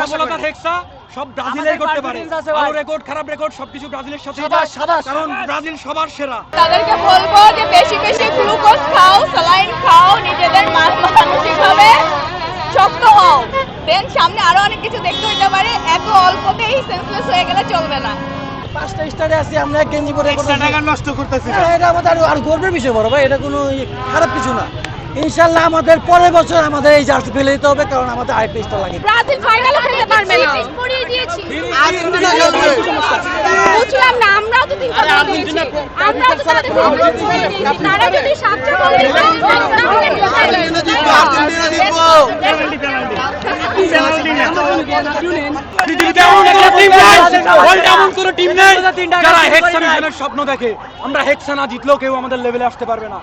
সফলতা হেক্সা সব ব্রাজিলেই করতে পারে। ভালো রেকর্ড, খারাপ রেকর্ড সবকিছু ব্রাজিলের সাথে, কারণ ব্রাজিল সবার সেরা। তাদেরকে বলবো যে বেশি বেশি গ্লুকোজ খাও, স্যালাইন খাও, নিজেদের মানসিকভাবে শক্ত হও। দেন সামনে আরো অনেক কিছু দেখতে হইতে পারে, এত অল্পতেই সেন্সলেস হয়ে গেলে চলবে না। 5টা স্টারে আছি আমরা, গেঞ্জি পরে টাকা নষ্ট করতেছি না। এটা আমাদের আর গর্বের বিষয় বড় ভাই, এটা কোনো খারাপ কিছু না। ইনশাআল্লাহ আমাদের পরের বছর আমাদের এই জার্সি ফেলে দিতে হবে, কারণ আমাদের আরেকটা স্টার লাগে। ব্রাজিল ফাইনালে খেলতে পারবে না, পড়িয়ে দিয়েছি। বুঝলাম না, আমরাও তো তিনটা গোল দিয়েছি, আমরাও তো তাদের গোল দিয়েছি। তারা যদি 7টা গোল দিত তাহলে আর্জেন্টিনা জিতবে, আর্জেন্টিনা জিতবো। পৃথিবীতে এমন কোনো টিম নাই, ওয়ার্ল্ডে এমন কোনো টিম নাই যারা হেক্সা মিশনের স্বপ্ন দেখে। আমরা হেক্সা না জিতলেও কেউ আমাদের লেভেলে আসতে পারবে না।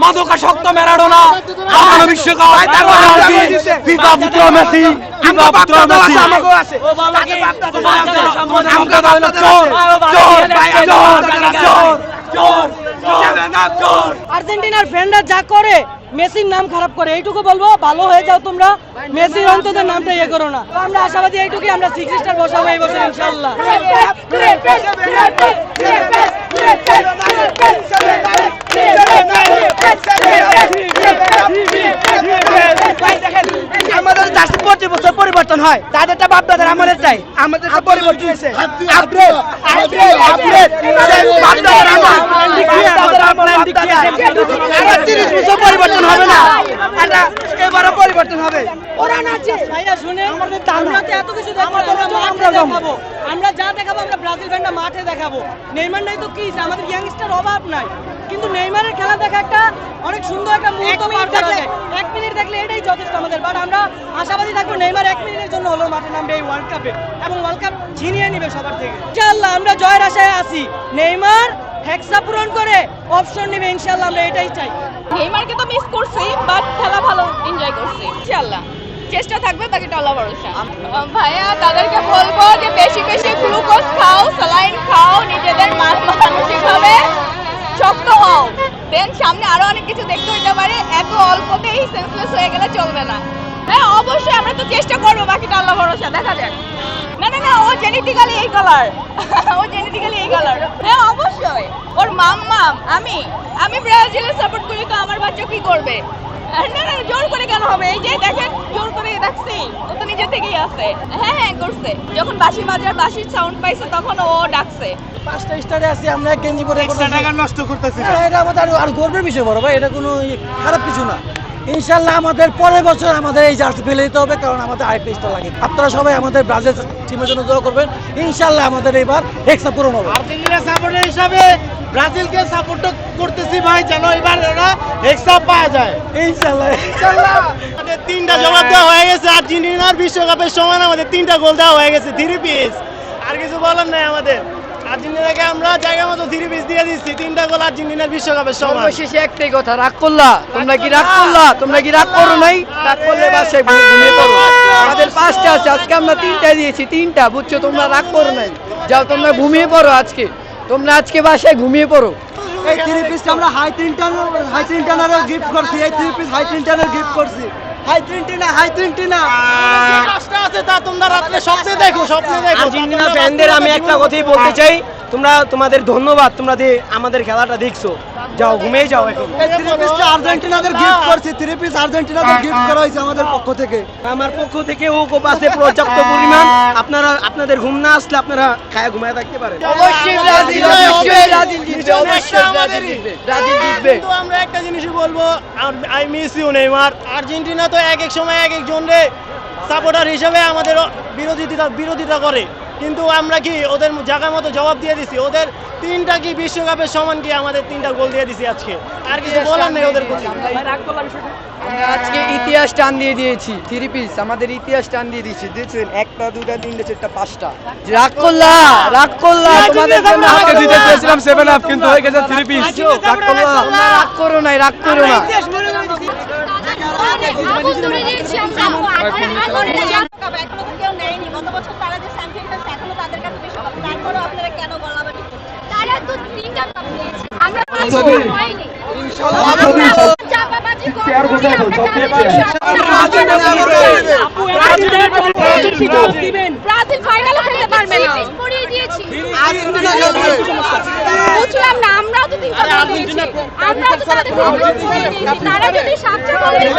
মাদকাসক্ত ম্যারাডোনা, বিশ্বকাপ ফিফা পুত্র মেসি, ফিফা পুত্র মেসি। আর্জেন্টিনার ফ্যানরা যা করে, মেসির নাম খারাপ করে, এইটুকু বলবো, ভালো হয়ে যাও তোমরা, মেসির অন্তত নামটা ইয়ে করো না। আমরা আশাবাদী এইটুকুই, আমরা 6 স্টার বসাবো এই বছর ইনশাআল্লাহ। আমাদের জার্সি প্রতি বছর পরিবর্তন হয়, তাদেরটা বাপ দাদার আমলের চাই, আমাদের পরিবর্তন হয়েছে। আপগ্রেড আপগ্রেড আপগ্রেড বাপ দাদার আমল, আর 30 বছর পরিবর্তন হবে না, এটা এবারও পরিবর্তন হবে। ওরা নাচে ভাইয়া, শুনে আমাদের আমরা তো এত কিছু দেখাবো, আমরা যা দেখাবো, আমরা ব্রাজিল ফ্যানরা মাঠে দেখাবো। নেইমার নাই তো কি, আমাদের ইয়াংস্টার অভাব নাই, কিন্তু নেইমারের খেলা দেখা একটা অনেক সুন্দর একটা মুহূর্ত। 1 মিনিট দেখলে এটাই যথেষ্ট আমাদের। বাট আমরা আশাবাদী থাকবো নেইমার 1 মিনিটের জন্য হলো মাঠে নামবে এই ওয়ার্ল্ড কাপে, এবং ওয়ার্ল্ড কাপ ছিনিয়ে নিবে সবার থেকে ইনশাআল্লাহ। আমরা জয়ের আশায় আছি, নেইমার হেক্সা পূরণ করে অপশন নেবে ইনশাআল্লাহ, আমরা এটাই চাই। নেইমারকে তো মিস করছি, বাট খেলা ভালো এনজয় করছি ইনশাআল্লাহ। চেষ্টা থাকবে, বাকিটা আল্লাহ ভরসা। ভাইয়া তাদেরকে বলবো যে বেশি বেশি গ্লুকোজ খাও, স্যালাইন খাও, নিজেদের মানসিকভাবে শক্ত হও। দেন সামনে আরো অনেক কিছু দেখতে হইতে পারে, এত অল্পতেই সেন্সলেস হয়ে গেলে চলবে না। হ্যাঁ অবশ্যই আমরা তো চেষ্টা করবো, বাকিটা আল্লাহ ভরসা, দেখা যাক। না না না, ও জেনেটিক্যালি এই কালার, ও জেনেটিক্যালি এই কালার। হ্যাঁ অবশ্যই, ওর মাম্মাম আমি ব্রাজিলের সাপোর্ট করি, তো আমার বাচ্চা কি করবে? না না, জোর করে কেন হবে? এই যে দেখেন, জোর করে দেখছি, ও তো নিজে থেকেই আছে। হ্যাঁ হ্যাঁ করছে, যখন বাঁশি বাজার, বাঁশির সাউন্ড পাইছে, তখন ও ডাকছে। 5টা স্টারে আছি আমরা, গেঞ্জি পরে টাকা নষ্ট করতেছি না। এটা আমাদের আর গর্বের বিষয় বড় ভাই, এটা কোনো খারাপ কিছু না। ইনশাআল্লাহ আমাদের পরের বছর আমাদের এই জার্সি ফেলে দিতে হবে, কারণ আমাদের আরেকটা স্টার লাগে। আপনারা সবাই আমাদের ব্রাজিল টিমের জন্য দোয়া করবেন, ইনশাআল্লাহ আমাদের এবার হেক্সা পূরণ হবে। আর্জেন্টিনা সাপোর্টার হিসাবে ব্রাজিলকে সাপোর্ট করতেছি ভাই, যেন এবার ওরা হেক্সা পাওয়া যায় ইনশাআল্লাহ ইনশাআল্লাহ। আমাদের 3টা জবাব দেওয়া হয়ে গেছে, আর্জেন্টিনার বিশ্বকাপের সময় আমাদের 3টা গোল দেওয়া হয়ে গেছে, 3 পিস। আর কিছু বলার নাই আমাদের। আর্জেন্টিনাকে আমরা জায়গা মতো 3 পিস দিয়ে দিচ্ছি, 3টা গোল আর্জেন্টিনার বিশ্বকাপের সময়। সর্বশেষে একটাই কথা, রাগ করলা তোমরা, কি রাগ করলা? তোমরা কি রাগ করো নাই? রাগ করলে বাসায় ঘুমিয়ে পড়ো। আমাদের 5টা আছে, আজকে আমরা 3টা দিয়েছি, 3টা, বুঝছো? তোমরা রাগ করো নাই, যাও তোমরা ঘুমিয়ে পড়ো। তোমরা আজকে বাসায় ঘুমিয়ে পড়ো। এই 3 পিস আমরা হাই ট্রিনটানারের গিফট করছি, এই 3 পিস হাই ট্রিনটানার গিফট করছি। হাই ট্রিনটিনা কাজটা আছে তা তোমরা রাত্রে স্বপ্নে দেখো। আর্জেন্টিনা ফ্যানদের আমি একটা কথাই বলতে চাই, তোমাদের ধন্যবাদ, তোমরা যে আমাদের খেলাটা দেখছো। যাও ঘুমিয়ে যাও এখন। এই 3 পিসটা আর্জেন্টিনাদের গিফট করছি, 3 পিস আর্জেন্টিনাদের গিফট করা হয়েছে আমাদের পক্ষ থেকে। আমার পক্ষ থেকে ও আছে পর্যাপ্ত পরিমাণ। আপনাদের ঘুম না আসলে আপনারা খায়া ঘুমায় থাকতে পারেন। অবশ্যই ব্রাজিল জিতবে, অবশ্যই ব্রাজিল জিতবে। কিন্তু আমরা একটা জিনিসই বলবো, I miss you Neymar. Argentina তো এক এক সময় এক একজন রে সাপোর্টার হিসেবে আমাদের বিরোধিতা করে, কিন্তু আমরা কি ওদের জায়গা মতো জবাব দিয়ে দিছি? ওদের 3টা কি বিশ্বকাপের সমান কি আমাদের 3টা গোল দিয়ে দিছি আজকে? আর কিছু বলার নেই ওদের প্রতি। আমরা আজকে ইতিহাস টান দিয়ে দিয়েছি, 3 পিস আমাদের ইতিহাস টান দিয়ে দিয়েছি। দেখছেন, 1টা 2টা 3টা 4টা 5টা। রাগ করলা তোমাদের জন্য আজকে দিতে চেয়েছিলাম 7 আপ, কিন্তু হয়ে গেছে 3 পিস। রাগ করো না। আমরা কেউ নেয়নি, গত বছর তারা যে চ্যাম্পিয়ন হয়েছে এখনো তাদের কাছে বিশ্বকাপ, তারপরেও আপনারা কেন গলাবাজি করছেন? তারা তো 3টা কাপ নিয়েছে, আমরা 5টা হয়নি। আমরা চাপাবাজি করছি, আমরা ব্রাজিল ফাইনালে খেলতে পারবে না, পড়িয়ে দিয়েছি। বুঝলাম না, আমরাও তো 3টা কাপ নিয়েছি, আমরাও তো তাদের থেকে পড়িয়ে দিয়েছি। তারা যদি 7টা কাপ নিয়ে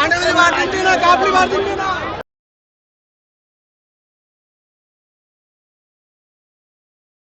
আর্জেন্টিনা কাপ লিবা আর্জেন্টিনা